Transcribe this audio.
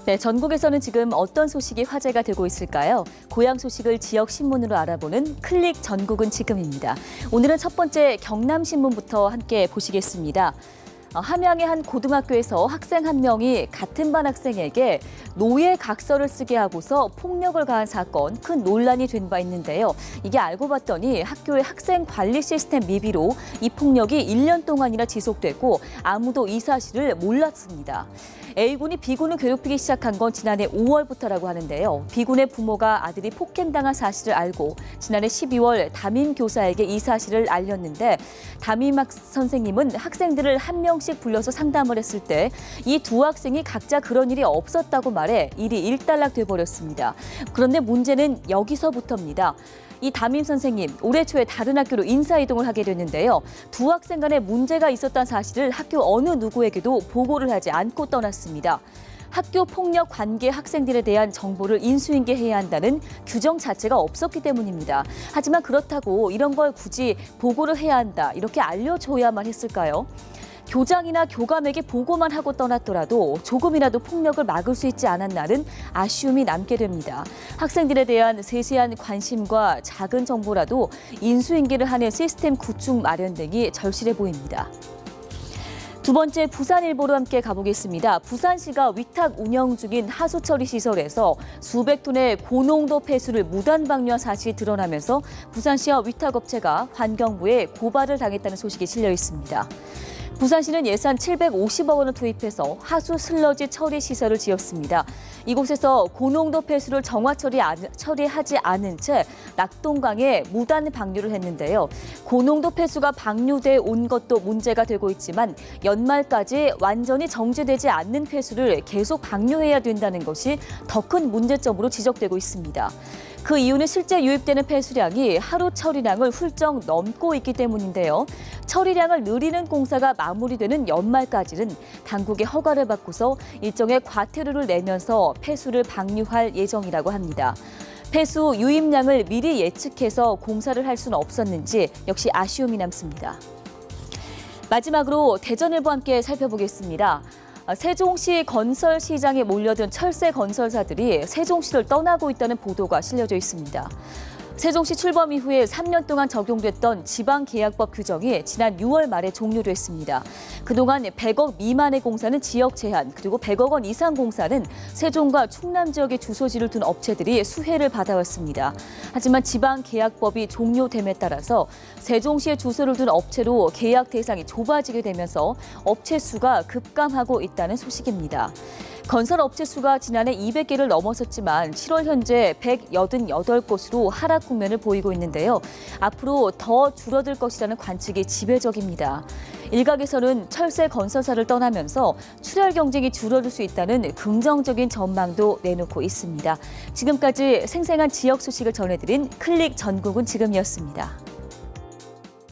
네, 전국에서는 지금 어떤 소식이 화제가 되고 있을까요? 고향 소식을 지역 신문으로 알아보는 클릭 전국은 지금입니다. 오늘은 첫 번째 경남신문부터 함께 보시겠습니다. 함양의 한 고등학교에서 학생 한 명이 같은 반 학생에게 노예 각서를 쓰게 하고서 폭력을 가한 사건, 큰 논란이 된 바 있는데요. 이게 알고 봤더니 학교의 학생 관리 시스템 미비로 이 폭력이 1년 동안이나 지속되고 아무도 이 사실을 몰랐습니다. A군이 B군을 괴롭히기 시작한 건 지난해 5월부터라고 하는데요. B군의 부모가 아들이 폭행당한 사실을 알고 지난해 12월 담임 교사에게 이 사실을 알렸는데 담임 선생님은 학생들을 한 명씩 불러서 상담을 했을 때 이 두 학생이 각자 그런 일이 없었다고 말해 일이 일단락돼 버렸습니다. 그런데 문제는 여기서부터입니다. 이 담임 선생님, 올해 초에 다른 학교로 인사이동을 하게 됐는데요. 두 학생 간에 문제가 있었다는 사실을 학교 어느 누구에게도 보고를 하지 않고 떠났습니다. 학교 폭력 관계 학생들에 대한 정보를 인수인계해야 한다는 규정 자체가 없었기 때문입니다. 하지만 그렇다고 이런 걸 굳이 보고를 해야 한다, 이렇게 알려줘야만 했을까요? 교장이나 교감에게 보고만 하고 떠났더라도 조금이라도 폭력을 막을 수 있지 않았나는 아쉬움이 남게 됩니다. 학생들에 대한 세세한 관심과 작은 정보라도 인수인계를 하는 시스템 구축 마련 등이 절실해 보입니다. 두 번째 부산일보로 함께 가보겠습니다. 부산시가 위탁 운영 중인 하수처리 시설에서 수백 톤의 고농도 폐수를 무단 방류한 사실이 드러나면서 부산시와 위탁업체가 환경부에 고발을 당했다는 소식이 실려 있습니다. 부산시는 예산 750억 원을 투입해서 하수 슬러지 처리 시설을 지었습니다. 이곳에서 고농도 폐수를 정화 처리하지 않은 채 낙동강에 무단 방류를 했는데요. 고농도 폐수가 방류돼 온 것도 문제가 되고 있지만 연말까지 완전히 정제되지 않는 폐수를 계속 방류해야 된다는 것이 더 큰 문제점으로 지적되고 있습니다. 그 이유는 실제 유입되는 폐수량이 하루 처리량을 훌쩍 넘고 있기 때문인데요. 처리량을 늘리는 공사가 마무리되는 연말까지는 당국의 허가를 받고서 일정의 과태료를 내면서 폐수를 방류할 예정이라고 합니다. 폐수 유입량을 미리 예측해서 공사를 할 수는 없었는지 역시 아쉬움이 남습니다. 마지막으로 대전일보 함께 살펴보겠습니다. 세종시 건설 시장에 몰려든 철새 건설사들이 세종시를 떠나고 있다는 보도가 실려져 있습니다. 세종시 출범 이후에 3년 동안 적용됐던 지방계약법 규정이 지난 6월 말에 종료됐습니다. 그동안 100억 미만의 공사는 지역 제한, 그리고 100억 원 이상 공사는 세종과 충남 지역에 주소지를 둔 업체들이 수혜를 받아왔습니다. 하지만 지방계약법이 종료됨에 따라서 세종시에 주소를 둔 업체로 계약 대상이 좁아지게 되면서 업체 수가 급감하고 있다는 소식입니다. 건설 업체 수가 지난해 200개를 넘어섰지만 7월 현재 188곳으로 하락 국면을 보이고 있는데요. 앞으로 더 줄어들 것이라는 관측이 지배적입니다. 일각에서는 철새 건설사를 떠나면서 출혈 경쟁이 줄어들 수 있다는 긍정적인 전망도 내놓고 있습니다. 지금까지 생생한 지역 소식을 전해드린 클릭 전국은 지금이었습니다.